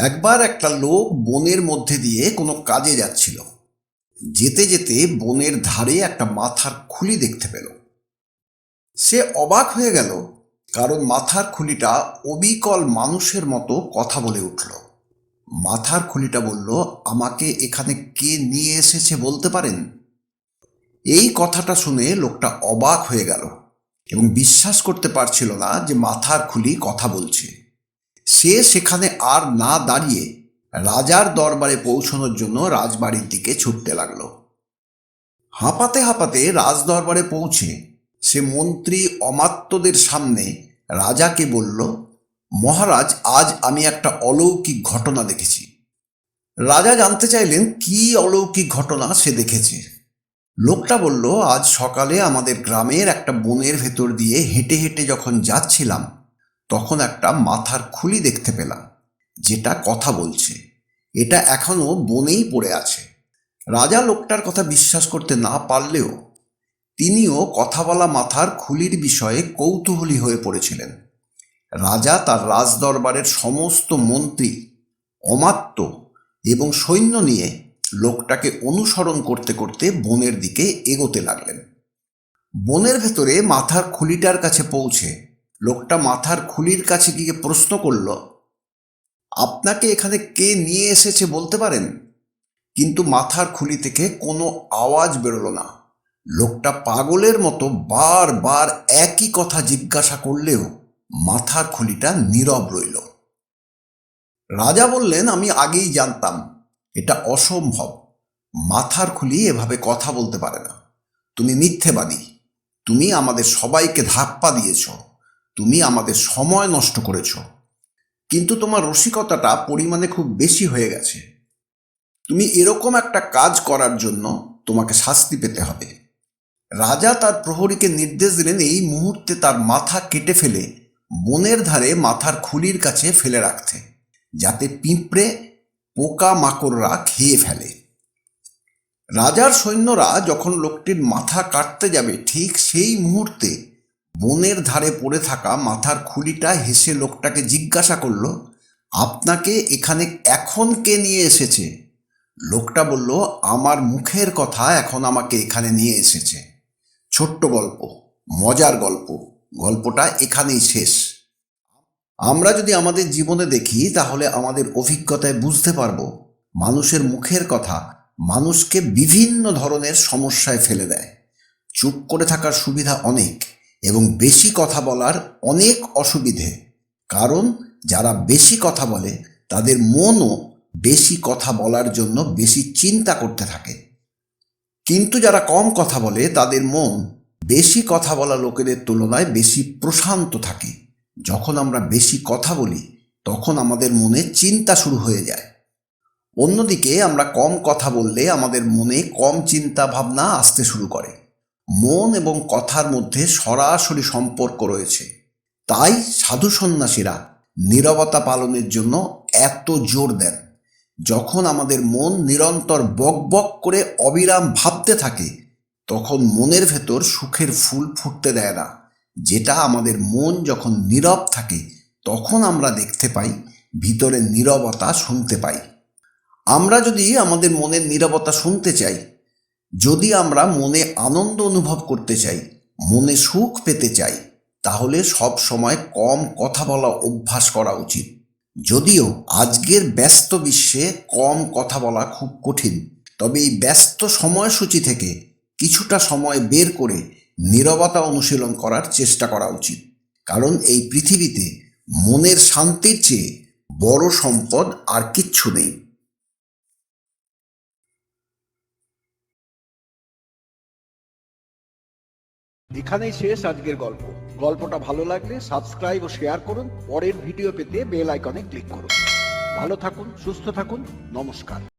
একবার একটা লোক বনের মধ্যে দিয়ে কোনো কাজে যাচ্ছিল। যেতে যেতে বনের ধারে একটা মাথার খুলি দেখতে পেল। সে অবাক হয়ে গেল, কারণ মাথার খুলিটা অবিকল মানুষের মতো কথা বলে উঠল। মাথার খুলিটা বলল, আমাকে এখানে কে নিয়ে এসেছে বলতে পারেন? এই কথাটা শুনে লোকটা অবাক হয়ে গেল এবং বিশ্বাস করতে পারছিল না যে মাথার খুলি কথা বলছে। সে সেখানে আর না দাঁড়িয়ে রাজার দরবারে পৌঁছানোর জন্য রাজবাড়ির দিকে ছুটতে লাগলো। হাঁপাতে হাঁপাতে রাজদরবারে পৌঁছে সে মন্ত্রী অমাত্যদের সামনে রাজাকে বলল, মহারাজ, আজ আমি একটা অলৌকিক ঘটনা দেখেছি। রাজা জানতে চাইলেন কি অলৌকিক ঘটনা সে দেখেছে। লোকটা বলল, আজ সকালে আমাদের গ্রামের একটা বনের ভেতর দিয়ে হেঁটে হেঁটে যখন যাচ্ছিলাম, তখন একটা মাথার খুলি দেখতে পেলাম, যেটা কথা বলছে। এটা এখনো বনেই পড়ে আছে। রাজা লোকটার কথা বিশ্বাস করতে না পারলেও তিনিও কথা বলা মাথার খুলির বিষয়ে কৌতূহলী হয়ে পড়েছিলেন। রাজা তার রাজদরবারের সমস্ত মন্ত্রী, অমাত্য এবং সৈন্য নিয়ে লোকটাকে অনুসরণ করতে করতে বনের দিকে এগোতে লাগলেন। বনের ভেতরে মাথার খুলিটার কাছে পৌঁছে লোকটা মাথার খুলির কাছে গিয়ে প্রশ্ন করল, আপনাকে এখানে কে নিয়ে এসেছে বলতে পারেন? কিন্তু মাথার খুলি থেকে কোনো আওয়াজ বেরোলো না। লোকটা পাগলের মতো বারবার একই কথা জিজ্ঞাসা করলেও মাথার খুলিটা নীরব রইল। রাজা বললেন, আমি আগেই জানতাম এটা অসম্ভব। মাথার খুলি এভাবে কথা বলতে পারে না। তুমি মিথ্যেবাদী। তুমি আমাদের সবাইকে ধাপ্পা দিয়েছ। তুমি আমাদের সময় নষ্ট করেছ। কিন্তু তোমার রসিকতাটা পরিমাণে খুব বেশি হয়ে গেছে। তুমি এরকম একটা কাজ করার জন্য তোমাকে শাস্তি পেতে হবে। রাজা তার প্রহরীকে নির্দেশ দিলেন এই মুহূর্তে তার মাথা কেটে ফেলে বনের ধারে মাথার খুলির কাছে ফেলে রাখতে, যাতে পিঁপড়ে পোকা মাকড়রা খেয়ে ফেলে। রাজার সৈন্যরা যখন লোকটির মাথা কাটতে যাবে, ঠিক সেই মুহূর্তে বনের ধারে পড়ে থাকা মাথার খুলিটা হেসে লোকটাকে জিজ্ঞাসা করল, আপনাকে এখানে এখন কে নিয়ে এসেছে? লোকটা বলল, আমার মুখের কথা এখন আমাকে এখানে নিয়ে এসেছে। ছোট্ট গল্প, মজার গল্প। গল্পটা এখানেই শেষ। আমরা যদি আমাদের জীবনে দেখি, তাহলে আমাদের অভিজ্ঞতায় বুঝতে পারবো মানুষের মুখের কথা মানুষকে বিভিন্ন ধরনের সমস্যায় ফেলে দেয়। চুপ করে থাকার সুবিধা অনেক, এবং বেশি কথা বলার অনেক অসুবিধে। কারণ যারা বেশি কথা বলে তাদের মনও বেশি কথা বলার জন্য বেশি চিন্তা করতে থাকে। কিন্তু যারা কম কথা বলে তাদের মন বেশি কথা বলা লোকেদের তুলনায় বেশি প্রশান্ত থাকে। যখন আমরা বেশি কথা বলি, তখন আমাদের মনে চিন্তা শুরু হয়ে যায়। অন্যদিকে আমরা কম কথা বললে আমাদের মনে কম চিন্তা ভাবনা আসতে শুরু করে। মন এবং কথার মধ্যে সরাসরি সম্পর্ক রয়েছে। তাই সাধু সন্ন্যাসীরা নীরবতা পালনের জন্য এত জোর দেন। যখন আমাদের মন নিরন্তর বক বক করে অবিরাম ভাবতে থাকে, তখন মনের ভেতর সুখের ফুল ফুটতে দেয় না। যেটা আমাদের মন যখন নীরব থাকে, তখন আমরা দেখতে পাই, ভিতরে নীরবতা শুনতে পাই। আমরা যদি আমাদের মনের নীরবতা শুনতে চাই, যদি আমরা মনে আনন্দ অনুভব করতে চাই, মনে সুখ পেতে চাই, তাহলে সব সময় কম কথা বলা অভ্যাস করা উচিত। যদিও আজকের ব্যস্ত বিশ্বে কম কথা বলা খুব কঠিন, তবে এই ব্যস্ত সময়সূচি থেকে কিছুটা সময় বের করে নীরবতা অনুশীলন করার চেষ্টা করা উচিত। কারণ এই পৃথিবীতে মনের শান্তির চেয়ে বড় সম্পদ আর কিচ্ছু নেই। এখানেই শেষ আজকের গল্প। গল্পটা ভালো লাগলে সাবস্ক্রাইব ও শেয়ার করুন। পরের ভিডিও পেতে বেল আইকনে ক্লিক করুন। ভালো থাকুন, সুস্থ থাকুন। নমস্কার।